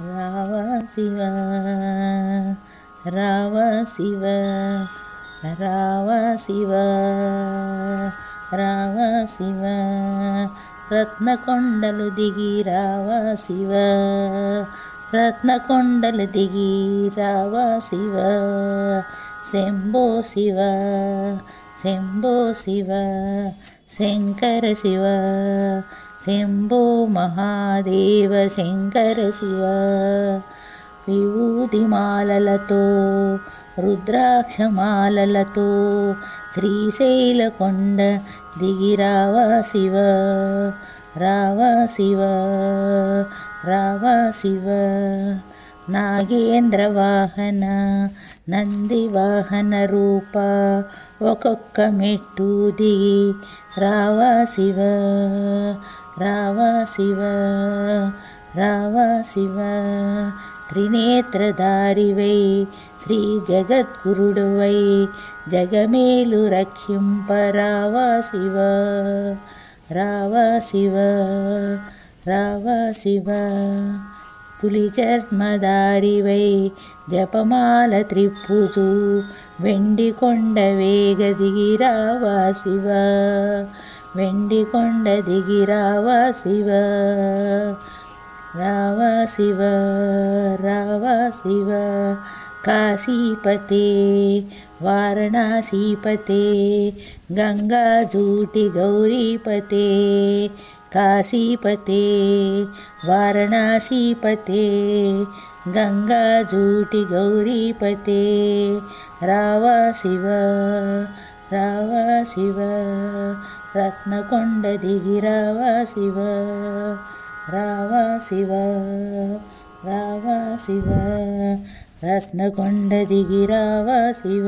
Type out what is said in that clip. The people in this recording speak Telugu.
రావ శివ రావ శివ రావ శివ రావ శివ రత్నకొండలు దిగి రావ శివ రత్నకొండలు దిగి రావ శివ శంభో శివ శంభో శివ శంకర శివ శంభో మహాదేవ శంకర శివ విభూతిమాలలతో రుద్రాక్షమాలలతో శ్రీశైలకొండ దిగిరావ శివ రావ శివ రావ శివ నాగేంద్ర వాహన నంది వాహన రూప ఒక్కొక్క మెట్టు దిగి రావ శివ రావ శివ రావ శివ త్రినేత్రధారివై శ్రీ జగద్గురుడువై జగమేలు రక్షింప రావ శివ రావ శివ రావ శివ పులి చర్మధారివై జపమాల త్రిప్పుతూ వెండి కొండ వేగ దిగి రావ శివ వెండి కొండ దిగి రావ శివ రావ శివ రావ శివ కాశీపతే వారణాసీపతే గంగా జూటి గౌరీపతే కాశీపతే వారణాసీపతే గంగా జూటి గౌరీపతే రావ శివ రావ శివ రత్నకొండ దిగి రావ శివ రావ శివ రావ శివ రత్నకొండ దిగి రావ శివ